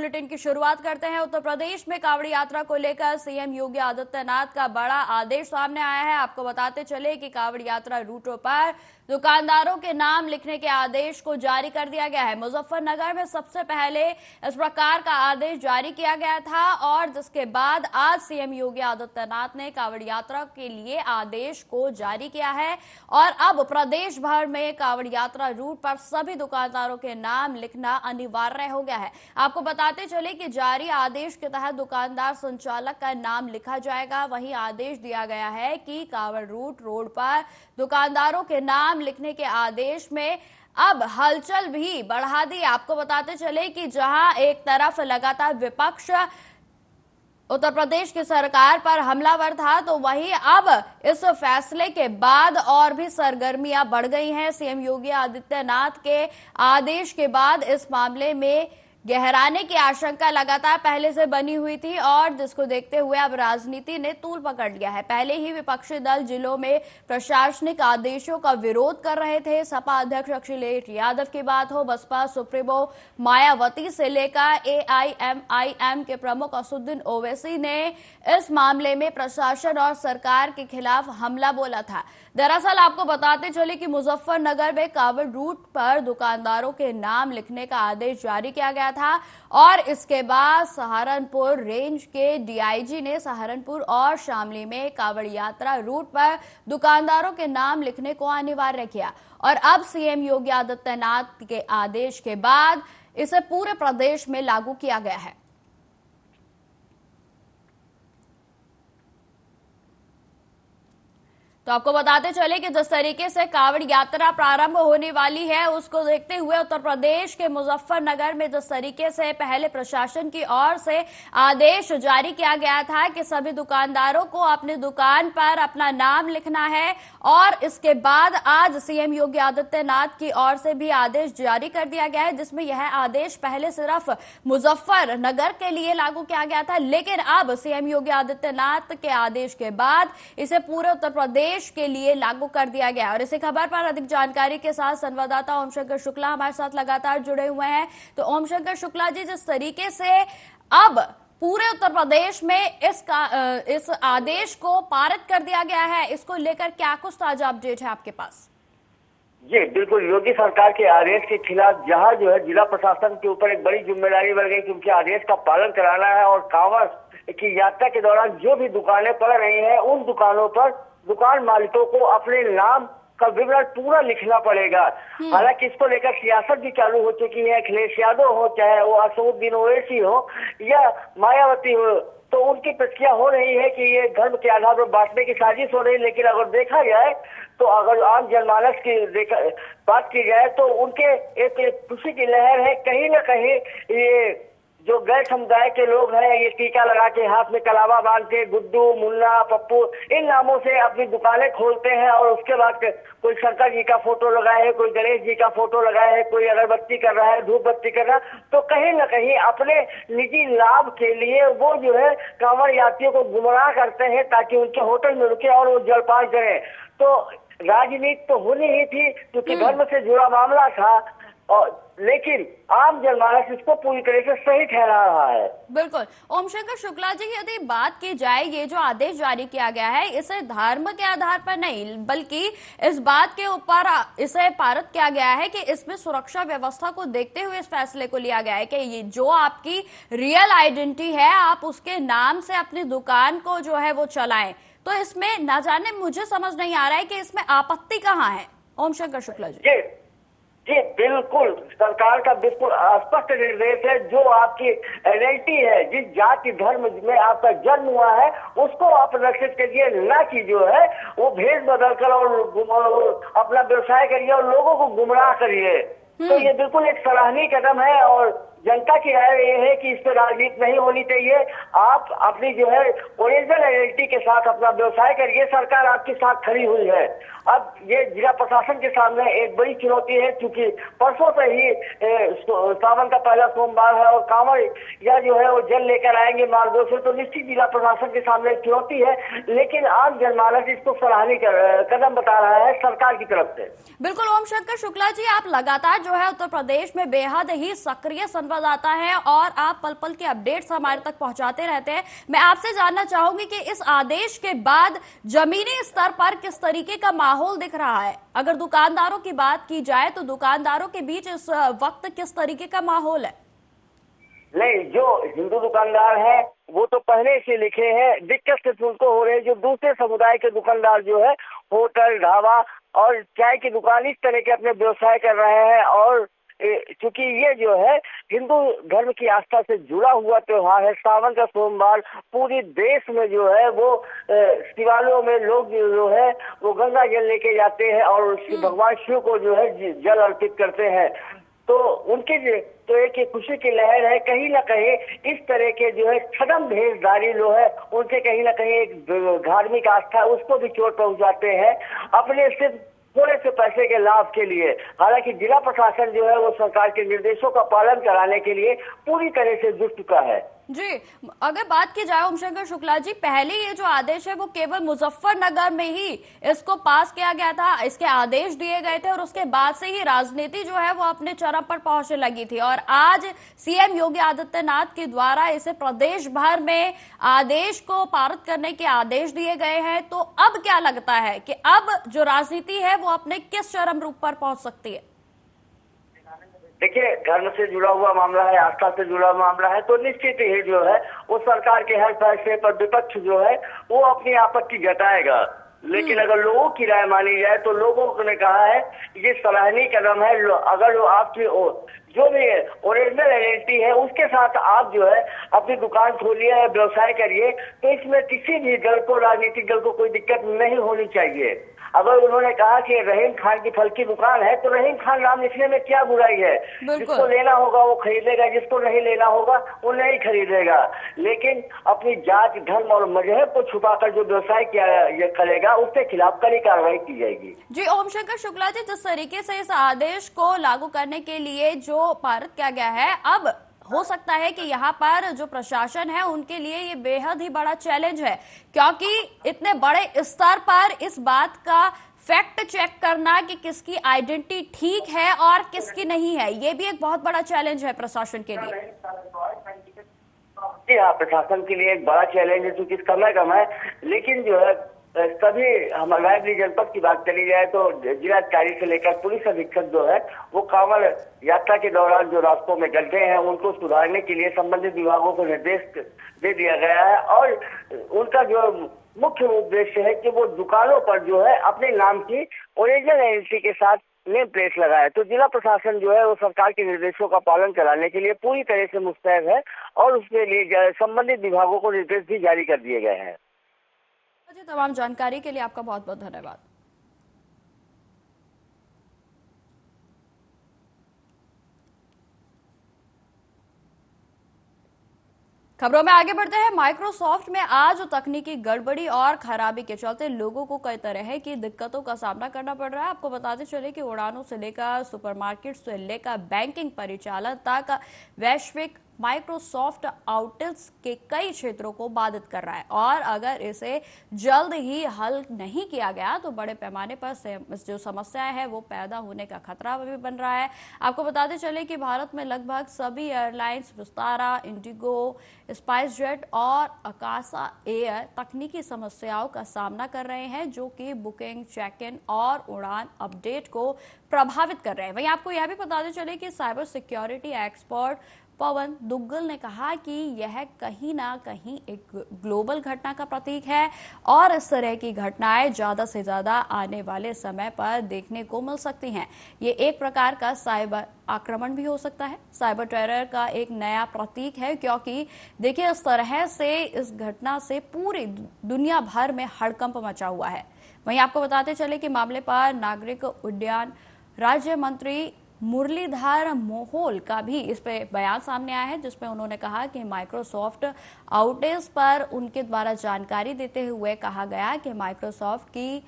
Bulletin की शुरुआत करते हैं। उत्तर प्रदेश में कांवड़ यात्रा को लेकर सीएम योगी आदित्यनाथ का बड़ा आदेश सामने आया है। आपको बताते चले कि कांवड़ यात्रा रूटों पर दुकानदारों के नाम लिखने के आदेश को जारी कर दिया गया है। मुजफ्फरनगर में सबसे पहले इस प्रकार का आदेश जारी किया गया था और जिसके बाद आज सीएम योगी आदित्यनाथ ने कांवड़ यात्रा के लिए आदेश को जारी किया है और अब प्रदेश भर में कांवड़ यात्रा रूट पर सभी दुकानदारों के नाम लिखना अनिवार्य हो गया है। आपको बताते चले कि जारी आदेश के तहत दुकानदार संचालक का नाम लिखा जाएगा। वहीं आदेश दिया गया है कि कांवड़ रूट रोड पर दुकानदारों के नाम लिखने के आदेश में अब हलचल भी बढ़ा दी। आपको बताते चले कि जहां एक तरफ लगातार विपक्ष उत्तर प्रदेश की सरकार पर हमलावर था, तो वहीं अब इस फैसले के बाद और भी सरगर्मियां बढ़ गई हैं। सीएम योगी आदित्यनाथ के आदेश के बाद इस मामले में गहराने की आशंका लगातार पहले से बनी हुई थी और जिसको देखते हुए अब राजनीति ने तूल पकड़ लिया है। पहले ही विपक्षी दल जिलों में प्रशासनिक आदेशों का विरोध कर रहे थे। सपा अध्यक्ष अखिलेश यादव की बात हो, बसपा सुप्रीमो मायावती से लेकर एआईएमआईएम के प्रमुख असदुद्दीन ओवैसी ने इस मामले में प्रशासन और सरकार के खिलाफ हमला बोला था। दरअसल आपको बताते चले कि मुजफ्फरनगर में कांवड़ रूट पर दुकानदारों के नाम लिखने का आदेश जारी किया गया था और इसके बाद सहारनपुर रेंज के डीआईजी ने सहारनपुर और शामली में कांवड़ यात्रा रूट पर दुकानदारों के नाम लिखने को अनिवार्य किया और अब सीएम योगी आदित्यनाथ के आदेश के बाद इसे पूरे प्रदेश में लागू किया गया है। तो आपको बताते चले कि जिस तरीके से कांवड़ यात्रा प्रारंभ होने वाली है उसको देखते हुए उत्तर प्रदेश के मुजफ्फरनगर में जिस तरीके से पहले प्रशासन की ओर से आदेश जारी किया गया था कि सभी दुकानदारों को अपनी दुकान पर अपना नाम लिखना है और इसके बाद आज सीएम योगी आदित्यनाथ की ओर से भी आदेश जारी कर दिया गया है, जिसमें यह आदेश पहले सिर्फ मुजफ्फरनगर के लिए लागू किया गया था, लेकिन अब सीएम योगी आदित्यनाथ के आदेश के बाद इसे पूरे उत्तर प्रदेश के लिए लागू कर दिया गया। और इसी खबर पर अधिक जानकारी के साथ संवाददाता ओम शंकर शुक्ला हमारे साथ लगातार जुड़े हुए हैं। तो ओम शंकर शुक्ला जी, जिस तरीके से अब पूरे उत्तर प्रदेश में इस आदेश को पारित कर दिया गया है, इसको लेकर क्या कुछ ताजा अपडेट है आपके पास? जी बिल्कुल, योगी सरकार के आदेश के खिलाफ जहां जो है जिला प्रशासन के ऊपर एक बड़ी जिम्मेदारी बढ़ गई, क्योंकि आदेश का पालन कराना है और कांवड़ की यात्रा के दौरान जो भी दुकानें पड़ रही हैं उन दुकानों पर दुकान मालिकों को अपने नाम का विवरण पूरा लिखना पड़ेगा। हालांकि इसको लेकर सियासत भी चालू हो चुकी है। अखिलेश यादव हो, चाहे वो असदुद्दीन ओवैसी हो या मायावती हो, तो उनकी प्रतिक्रिया हो रही है कि ये धर्म के आधार पर बांटने की साजिश हो रही है। लेकिन अगर देखा जाए तो अगर आम जनमानस की बात की जाए तो उनके एक खुशी की लहर है। कहीं ना कहीं ये जो गैर समुदाय के लोग हैं, ये टीका लगा के हाथ में कलावा बांध के गुड्डू, मुन्ना, पप्पू इन नामों से अपनी दुकानें खोलते हैं और उसके बाद कोई शंकर जी का फोटो लगाए है, कोई गणेश जी का फोटो लगाए है, कोई अगरबत्ती कर रहा है, धूप बत्ती कर रहा है, तो कहीं ना कहीं अपने निजी लाभ के लिए वो जो है कांवड़ यात्रियों को गुमराह करते हैं ताकि उनके होटल में रुके और वो जलपान करें। तो राजनीति तो होनी ही थी क्योंकि धर्म से जुड़ा मामला था, और लेकिन आम जनमानस इसको पूरी तरह से सही ठहरा रहा है। बिल्कुल ओम शंकर शुक्ला जी, यदि बात की जाए ये जो आदेश जारी किया गया है इसे धर्म के आधार पर नहीं बल्कि इस बात के ऊपर इसे पारित किया गया है कि इसमें सुरक्षा व्यवस्था को देखते हुए इस फैसले को लिया गया है कि ये जो आपकी रियल आइडेंटिटी है आप उसके नाम से अपनी दुकान को जो है वो चलाएं। तो इसमें ना जाने मुझे समझ नहीं आ रहा है कि इसमें आपत्ति कहाँ है। ओम शंकर शुक्ला जी। जी बिल्कुल, सरकार का बिल्कुल स्पष्ट निर्देश है। जो आपकी आइडेंटिटी है, जिस जाति धर्म में आपका जन्म हुआ है उसको आप रक्षित करिए, ना कि जो है वो भेद बदल कर और अपना व्यवसाय करिए और लोगों को गुमराह करिए। तो ये बिल्कुल एक सराहनीय कदम है और जनता की राय ये है कि इस पर राजनीति नहीं होनी चाहिए। आप अपनी जो है ओरिजिनल आइडेंटिटी के साथ अपना व्यवसाय करिए, सरकार आपके साथ खड़ी हुई है। अब ये जिला प्रशासन के सामने एक बड़ी चुनौती है क्योंकि परसों से ही सावन का पहला सोमवार है और कांवड़ या जो है वो जल लेकर आएंगे मार्गों से, तो निश्चित जिला प्रशासन के सामने एक चुनौती है। लेकिन आम जनमानस इसको सराहनीय कदम बता रहा है सरकार की तरफ से। बिल्कुल ओम शंकर शुक्ला जी, आप लगातार जो है उत्तर प्रदेश में बेहद ही सक्रिय संवाद आता है और आप पल पल के अपडेट्स हमारे तक पहुंचाते रहते हैं। मैं आपसे जानना चाहूंगी कि इस आदेश के बाद जमीनी स्तर पर किस तरीके का माहौल दिख रहा है। अगर दुकानदारों की बात की जाए तो दुकानदारों के बीच इस वक्त किस तरीके का माहौल है? नहीं, जो हिंदू दुकानदार है वो तो पहले से लिखे हैं। दिक्कत सिर्फ उनको हो रही है जो दूसरे समुदाय के दुकानदार जो है होटल, ढाबा और चाय की दुकान इस तरह के अपने व्यवसाय कर रहे हैं। और चूंकि ये जो है हिंदू धर्म की आस्था से जुड़ा हुआ त्योहार है, सावन का सोमवार पूरी देश में जो है वो शिवालयों में लोग जो है वो गंगा जल लेके जाते हैं और भगवान शिव को जो है जल अर्पित करते हैं। तो उनके तो एक खुशी की लहर है। कहीं ना कहीं इस तरह के जो है छदम भेषधारी लोग है उनसे कहीं ना कहीं एक धार्मिक आस्था उसको भी चोट पहुंचाते हैं अपने सिर्फ थोड़े से पैसे के लाभ के लिए। हालांकि जिला प्रशासन जो है वो सरकार के निर्देशों का पालन कराने के लिए पूरी तरह से जुट चुका है। जी, अगर बात की जाए ओमशंकर शुक्ला जी, पहले ये जो आदेश है वो केवल मुजफ्फरनगर में ही इसको पास किया गया था, इसके आदेश दिए गए थे और उसके बाद से ही राजनीति जो है वो अपने चरम पर पहुंचने लगी थी और आज सीएम योगी आदित्यनाथ के द्वारा इसे प्रदेश भर में आदेश को पारित करने के आदेश दिए गए हैं। तो अब क्या लगता है कि अब जो राजनीति है वो अपने किस चरम रूप पर पहुंच सकती है? देखिए, धर्म से जुड़ा हुआ मामला है, आस्था से जुड़ा हुआ मामला है, तो निश्चित ही जो है वो सरकार के हर फैसले पर विपक्ष जो है वो अपनी आपत्ति जताएगा। लेकिन अगर लोगों की राय मानी जाए तो लोगों ने कहा है ये सराहनीय कदम है। अगर आपकी जो भी ओरिजिनल आइडेंटिटी है उसके साथ आप जो है अपनी दुकान खोलिए या व्यवसाय करिए तो इसमें किसी भी दल को, राजनीतिक दल को कोई दिक्कत नहीं होनी चाहिए। अगर उन्होंने कहा कि रहीम खान की फल की दुकान है तो रहीम खान नाम लिखने में क्या बुराई है? जिसको लेना होगा वो खरीदेगा, जिसको नहीं लेना होगा वो नहीं खरीदेगा। लेकिन अपनी जात, धर्म और मजहब को छुपाकर जो व्यवसाय किया ये करेगा उसके खिलाफ कड़ी कार्रवाई की जाएगी। जी, ओमशंकर शुक्ला जी, जिस तरीके से इस आदेश को लागू करने के लिए जो पारित किया गया है, अब हो सकता है कि यहाँ पर जो प्रशासन है उनके लिए ये बेहद ही बड़ा चैलेंज है, क्योंकि इतने बड़े स्तर पर इस बात का फैक्ट चेक करना कि किसकी आइडेंटिटी ठीक है और किसकी नहीं है, ये भी एक बहुत बड़ा चैलेंज है प्रशासन के लिए। जी हाँ, प्रशासन के लिए एक बड़ा चैलेंज है क्योंकि समय कम है। लेकिन जो है सभी हमारे जनपद की बात करी जाए तो जिलाधिकारी से लेकर पुलिस अधीक्षक जो है वो कांवड़ यात्रा के दौरान जो रास्तों में गड्ढे हैं उनको सुधारने के लिए संबंधित विभागों को निर्देश दे दिया गया है। और उनका जो मुख्य उद्देश्य है कि वो दुकानों पर जो है अपने नाम की ओरिजिनल आइडेंटिटी के साथ नेम प्लेट लगाए। तो जिला प्रशासन जो है वो सरकार के निर्देशों का पालन कराने के लिए पूरी तरह से मुस्तैद है और उसके लिए संबंधित विभागों को निर्देश भी जारी कर दिए गए हैं। तमाम जानकारी के लिए आपका बहुत बहुत धन्यवाद। खबरों में आगे बढ़ते हैं। माइक्रोसॉफ्ट में आज तकनीकी गड़बड़ी और खराबी के चलते लोगों को कई तरह की दिक्कतों का सामना करना पड़ रहा है। आपको बताते चले कि उड़ानों से लेकर सुपरमार्केट से लेकर बैंकिंग परिचालन तक वैश्विक माइक्रोसॉफ्ट आउटेज के कई क्षेत्रों को बाधित कर रहा है और अगर इसे जल्द ही हल नहीं किया गया तो बड़े पैमाने पर जो समस्याएं है वो पैदा होने का खतरा भी बन रहा है। आपको बताते चले कि भारत में लगभग सभी एयरलाइंस विस्तारा, इंडिगो, स्पाइसजेट और आकाशा एयर तकनीकी समस्याओं का सामना कर रहे हैं जो कि बुकिंग, चेक इन और उड़ान अपडेट को प्रभावित कर रहे हैं। वहीं आपको यह भी बताते चले कि साइबर सिक्योरिटी एक्सपर्ट पवन दुग्गल ने कहा कि यह कहीं ना कहीं एक ग्लोबल घटना का प्रतीक है और इस तरह की घटनाएं ज्यादा से ज्यादा आने वाले समय पर देखने को मिल सकती हैं। ये एक प्रकार का साइबर आक्रमण भी हो सकता है, साइबर टेरर का एक नया प्रतीक है, क्योंकि देखिए इस तरह से इस घटना से पूरी दुनिया भर में हड़कंप मचा हुआ है। वहीं आपको बताते चले कि मामले पर नागरिक उड्डयन राज्य मंत्री मुरलीधर मोहोल का भी इस पे बयान सामने आया है जिसमें उन्होंने कहा कि माइक्रोसॉफ्ट आउटेज पर उनके द्वारा जानकारी देते हुए कहा गया कि माइक्रोसॉफ्ट की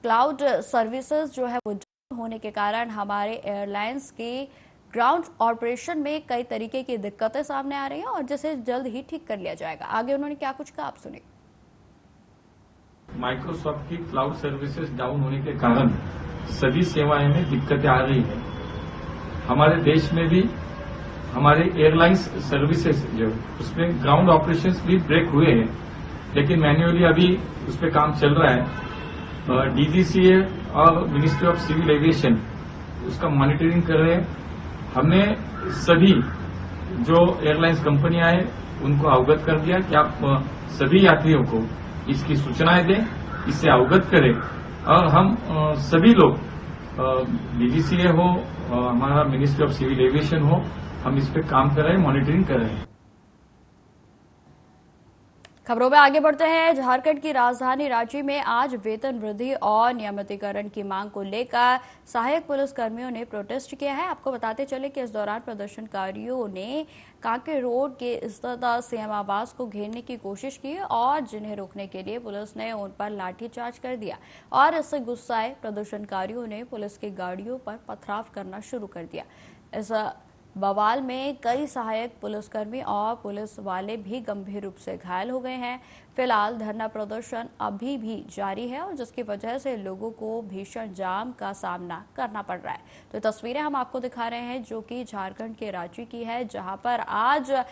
क्लाउड सर्विसेज जो है वो डाउन होने के कारण हमारे एयरलाइंस की ग्राउंड ऑपरेशन में कई तरीके की दिक्कतें सामने आ रही हैं और जिसे जल्द ही ठीक कर लिया जाएगा। आगे उन्होंने क्या कुछ कहा आप सुनिए। माइक्रोसॉफ्ट की क्लाउड सर्विसेज डाउन होने के कारण सभी सेवाएं में दिक्कतें आ रही है। हमारे देश में भी हमारे एयरलाइंस सर्विसेज जो उसमें ग्राउंड ऑपरेशंस भी ब्रेक हुए हैं, लेकिन मैन्युअली अभी उस पर काम चल रहा है। डीजीसीए और मिनिस्ट्री ऑफ सिविल एविएशन उसका मॉनिटरिंग कर रहे हैं। हमने सभी जो एयरलाइंस कंपनियां हैं उनको अवगत कर दिया कि आप सभी यात्रियों को इसकी सूचनाएं दें, इससे अवगत करें, और हम सभी लोग डीजीसीए हो, हमारा मिनिस्ट्री ऑफ सिविल एविएशन हो, हम इस पे काम कर रहे हैं, मॉनिटरिंग कर रहे हैं। खबरों में आगे बढ़ते हैं। झारखंड की राजधानी रांची में आज वेतन वृद्धि और नियमितीकरण की मांग को लेकर सहायक पुलिस कर्मियों ने प्रोटेस्ट किया है। आपको बताते चले कि इस दौरान प्रदर्शनकारियों ने कांके रोड के स्थित सीएम आवास को घेरने की कोशिश की और जिन्हें रोकने के लिए पुलिस ने उन पर लाठीचार्ज कर दिया और इससे गुस्साए प्रदर्शनकारियों ने पुलिस की गाड़ियों पर पथराव करना शुरू कर दिया। इस बवाल में कई सहायक पुलिसकर्मी और पुलिस वाले भी गंभीर रूप से घायल हो गए हैं। फिलहाल धरना प्रदर्शन अभी भी जारी है और जिसकी वजह से लोगों को भीषण जाम का सामना करना पड़ रहा है। तो तस्वीरें हम आपको दिखा रहे हैं जो कि झारखंड के रांची की है, जहां पर आज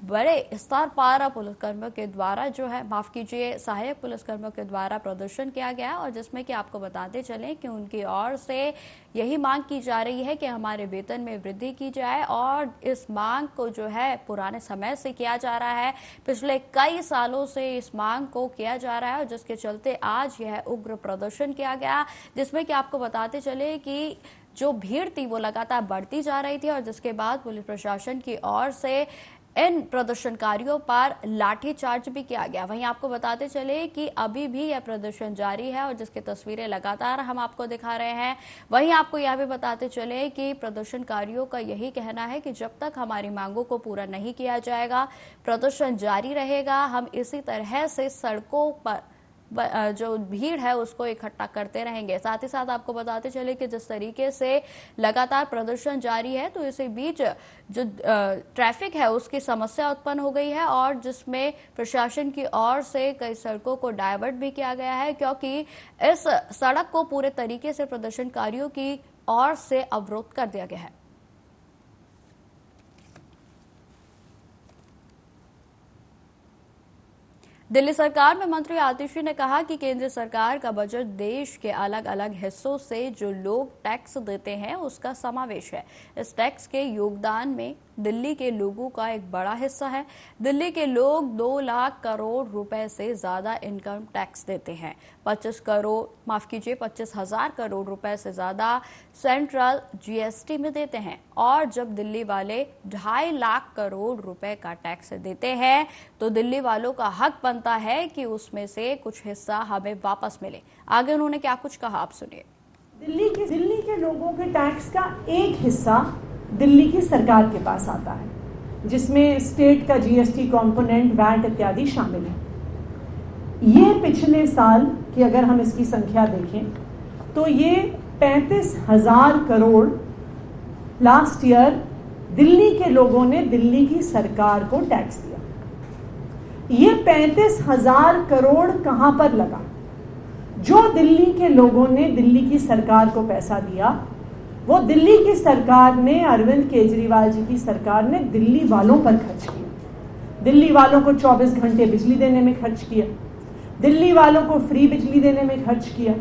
बड़े स्तर पर पुलिसकर्मियों के द्वारा सहायक पुलिसकर्मियों के द्वारा प्रदर्शन किया गया और जिसमें कि आपको बताते चलें कि उनकी ओर से यही मांग की जा रही है कि हमारे वेतन में वृद्धि की जाए और इस मांग को जो है पुराने समय से किया जा रहा है, पिछले कई सालों से इस मांग को किया जा रहा है और जिसके चलते आज यह उग्र प्रदर्शन किया गया, जिसमें कि आपको बताते चले कि जो भीड़ थी वो लगातार बढ़ती जा रही थी और जिसके बाद पुलिस प्रशासन की ओर से इन प्रदर्शनकारियों पर लाठीचार्ज भी किया गया। वहीं आपको बताते चले कि अभी भी यह प्रदर्शन जारी है और जिसकी तस्वीरें लगातार हम आपको दिखा रहे हैं। वहीं आपको यह भी बताते चले कि प्रदर्शनकारियों का यही कहना है कि जब तक हमारी मांगों को पूरा नहीं किया जाएगा प्रदर्शन जारी रहेगा। हम इसी तरह से सड़कों पर जो भीड़ है उसको इकट्ठा करते रहेंगे। साथ ही साथ आपको बताते चले कि जिस तरीके से लगातार प्रदर्शन जारी है तो इसी बीच जो ट्रैफिक है उसकी समस्या उत्पन्न हो गई है और जिसमें प्रशासन की ओर से कई सड़कों को डायवर्ट भी किया गया है क्योंकि इस सड़क को पूरे तरीके से प्रदर्शनकारियों की ओर से अवरोध कर दिया गया है। दिल्ली सरकार में मंत्री आतिशी ने कहा कि केंद्र सरकार का बजट देश के अलग अलग हिस्सों से जो लोग टैक्स देते हैं उसका समावेश है। इस टैक्स के योगदान में दिल्ली के लोगों का एक बड़ा हिस्सा है। दिल्ली के लोग 2 लाख करोड़ रुपए से ज्यादा इनकम टैक्स देते हैं। 25,000 करोड़ रुपए से ज्यादा सेंट्रल जीएसटी में देते हैं और जब दिल्ली वाले 2.5 लाख करोड़ रुपए का टैक्स देते हैं तो दिल्ली वालों का हक बनता है कि उसमें से कुछ हिस्सा हमें वापस मिले। आगे उन्होंने क्या कुछ कहा, आप सुनिए। दिल्ली के लोगों के टैक्स का एक हिस्सा दिल्ली की सरकार के पास आता है जिसमें स्टेट का जीएसटी कंपोनेंट, वैट इत्यादि शामिल है। ये पिछले साल की अगर हम इसकी संख्या देखें तो ये 35,000 करोड़ लास्ट ईयर दिल्ली के लोगों ने दिल्ली की सरकार को टैक्स दिया। ये 35,000 करोड़ कहां पर लगा? जो दिल्ली के लोगों ने दिल्ली की सरकार को पैसा दिया वो दिल्ली की सरकार ने, अरविंद केजरीवाल जी की सरकार ने दिल्ली वालों पर खर्च किया। दिल्ली वालों को 24 घंटे बिजली देने में खर्च किया, दिल्ली वालों को फ्री बिजली देने में खर्च किया,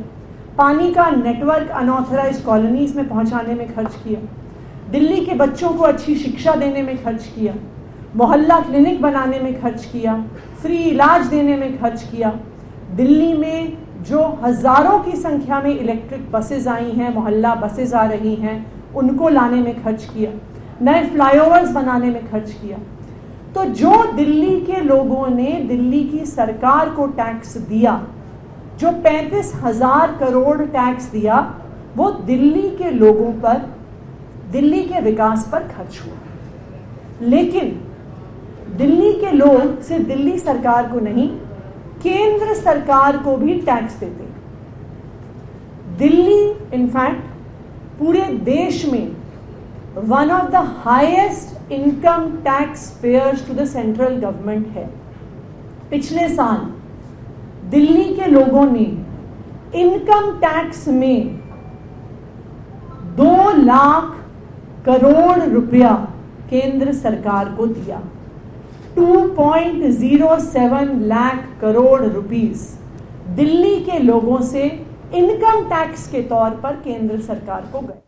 पानी का नेटवर्क अनऑथराइज्ड कॉलोनीज में पहुंचाने में खर्च किया, दिल्ली के बच्चों को अच्छी शिक्षा देने में खर्च किया, मोहल्ला क्लिनिक बनाने में खर्च किया, फ्री इलाज देने में खर्च किया। दिल्ली में जो हजारों की संख्या में इलेक्ट्रिक बसेज आई हैं, मोहल्ला बसेज आ रही हैं, उनको लाने में खर्च किया, नए फ्लाईओवर्स बनाने में खर्च किया। तो जो दिल्ली के लोगों ने दिल्ली की सरकार को टैक्स दिया, जो 35,000 करोड़ टैक्स दिया, वो दिल्ली के लोगों पर, दिल्ली के विकास पर खर्च हुआ। लेकिन दिल्ली के लोग सिर्फ दिल्ली सरकार को नहीं, केंद्र सरकार को भी टैक्स देते हैं। दिल्ली इनफैक्ट पूरे देश में one of the highest income tax payers to the central government है। पिछले साल दिल्ली के लोगों ने इनकम टैक्स में 2 लाख करोड़ रुपया केंद्र सरकार को दिया। 2.07 लाख करोड़ रुपीस दिल्ली के लोगों से इनकम टैक्स के तौर पर केंद्र सरकार को गए।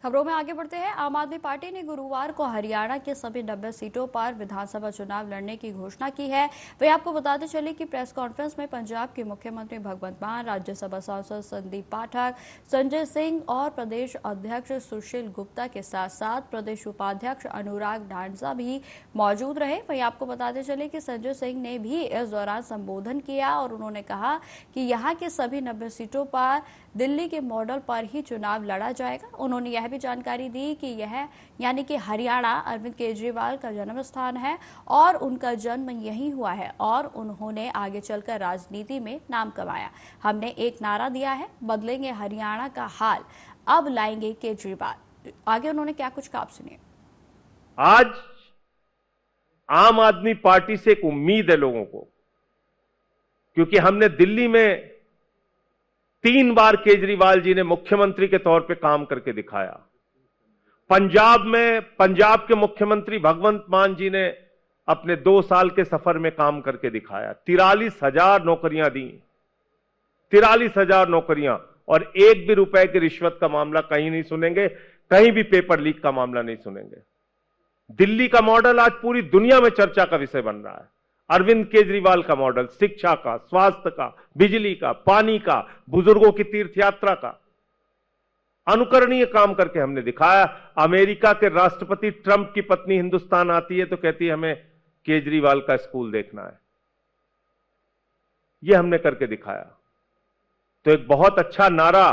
खबरों में आगे बढ़ते हैं। आम आदमी पार्टी ने गुरुवार को हरियाणा के सभी 90 सीटों पर विधानसभा चुनाव लड़ने की घोषणा की है। वही आपको बताते चले कि प्रेस कॉन्फ्रेंस में पंजाब के मुख्यमंत्री भगवंत मान, राज्यसभा सांसद संदीप पाठक, संजय सिंह और प्रदेश अध्यक्ष सुशील गुप्ता के साथ साथ प्रदेश उपाध्यक्ष अनुराग ढांडसा भी मौजूद रहे। वही आपको बताते चले कि संजय सिंह ने भी इस दौरान संबोधन किया और उन्होंने कहा कि यहाँ के सभी 90 सीटों पर दिल्ली के मॉडल पर ही चुनाव लड़ा जाएगा। उन्होंने यह भी जानकारी दी कि यह यानी कि हरियाणा अरविंद केजरीवाल का जन्म स्थान है और उनका जन्म यहीं हुआ है और उन्होंने आगे चलकर राजनीति में नाम कमाया। हमने एक नारा दिया है, बदलेंगे हरियाणा का हाल, अब लाएंगे केजरीवाल। आगे उन्होंने क्या कुछ कहा, आप सुनिए। आज आम आदमी पार्टी से एक उम्मीद है लोगों को, क्योंकि हमने दिल्ली में 3 बार केजरीवाल जी ने मुख्यमंत्री के तौर पे काम करके दिखाया। पंजाब में पंजाब के मुख्यमंत्री भगवंत मान जी ने अपने 2 साल के सफर में काम करके दिखाया। 43,000 नौकरियां दी, 43,000 नौकरियां, और एक भी रुपए की रिश्वत का मामला कहीं नहीं सुनेंगे, कहीं भी पेपर लीक का मामला नहीं सुनेंगे। दिल्ली का मॉडल आज पूरी दुनिया में चर्चा का विषय बन रहा है। अरविंद केजरीवाल का मॉडल शिक्षा का, स्वास्थ्य का, बिजली का, पानी का, बुजुर्गों की तीर्थ यात्रा का अनुकरणीय काम करके हमने दिखाया। अमेरिका के राष्ट्रपति ट्रंप की पत्नी हिंदुस्तान आती है तो कहती है हमें केजरीवाल का स्कूल देखना है। यह हमने करके दिखाया। तो एक बहुत अच्छा नारा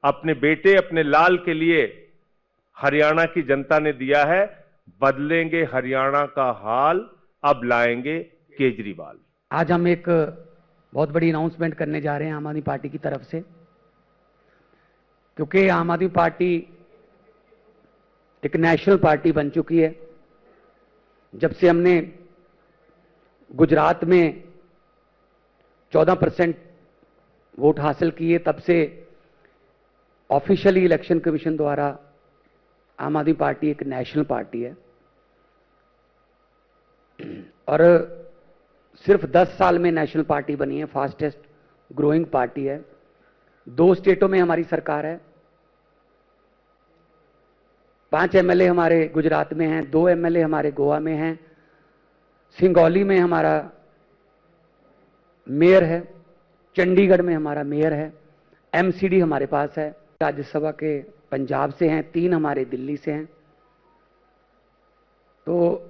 अपने बेटे, अपने लाल के लिए हरियाणा की जनता ने दिया है, बदलेंगे हरियाणा का हाल, अब लाएंगे केजरीवाल। आज हम एक बहुत बड़ी अनाउंसमेंट करने जा रहे हैं आम आदमी पार्टी की तरफ से, क्योंकि आम आदमी पार्टी एक नेशनल पार्टी बन चुकी है। जब से हमने गुजरात में 14% वोट हासिल किए, तब से ऑफिशियली इलेक्शन कमीशन द्वारा आम आदमी पार्टी एक नेशनल पार्टी है और सिर्फ 10 साल में नेशनल पार्टी बनी है, फास्टेस्ट ग्रोइंग पार्टी है। 2 स्टेटों में हमारी सरकार है, 5 एमएलए हमारे गुजरात में हैं, 2 एमएलए हमारे गोवा में हैं, सिंगौली में हमारा मेयर है, चंडीगढ़ में हमारा मेयर है, एमसीडी हमारे पास है, राज्यसभा के पंजाब से हैं, 3 हमारे दिल्ली से हैं। तो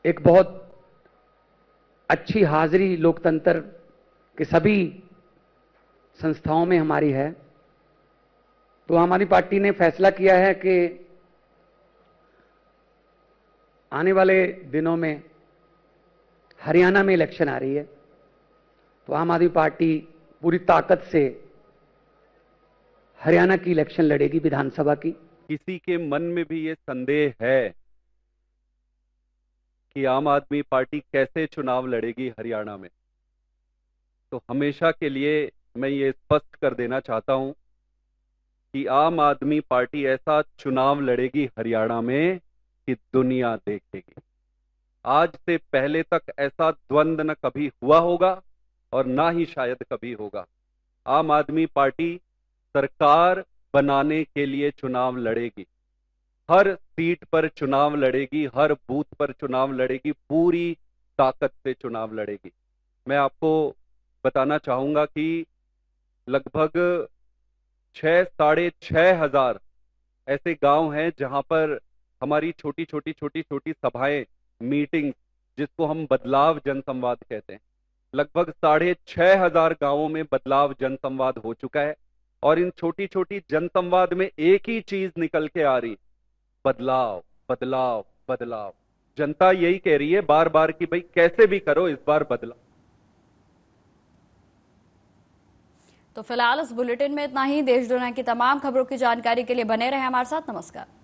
एक बहुत अच्छी हाजिरी लोकतंत्र के सभी संस्थाओं में हमारी है। तो हमारी पार्टी ने फैसला किया है कि आने वाले दिनों में हरियाणा में इलेक्शन आ रही है, तो आम आदमी पार्टी पूरी ताकत से हरियाणा की इलेक्शन लड़ेगी, विधानसभा की। किसी के मन में भी ये संदेह है कि आम आदमी पार्टी कैसे चुनाव लड़ेगी हरियाणा में, तो हमेशा के लिए मैं ये स्पष्ट कर देना चाहता हूं कि आम आदमी पार्टी ऐसा चुनाव लड़ेगी हरियाणा में कि दुनिया देखेगी। आज से पहले तक ऐसा द्वंद्व न कभी हुआ होगा और ना ही शायद कभी होगा। आम आदमी पार्टी सरकार बनाने के लिए चुनाव लड़ेगी, हर सीट पर चुनाव लड़ेगी, हर बूथ पर चुनाव लड़ेगी, पूरी ताकत से चुनाव लड़ेगी। मैं आपको बताना चाहूंगा कि लगभग 6,500 हजार ऐसे गांव हैं जहां पर हमारी छोटी छोटी सभाएं, मीटिंग, जिसको हम बदलाव जनसंवाद कहते हैं, लगभग 6,500 गांवों में बदलाव जनसंवाद हो चुका है। और इन छोटी छोटी जनसंवाद में एक ही चीज निकल के आ रही, बदलाव बदलाव बदलाव। जनता यही कह रही है बार बार कि भाई कैसे भी करो इस बार बदलाव। तो फिलहाल इस बुलेटिन में इतना ही। देश दुनिया की तमाम खबरों की जानकारी के लिए बने रहे हमारे साथ। नमस्कार।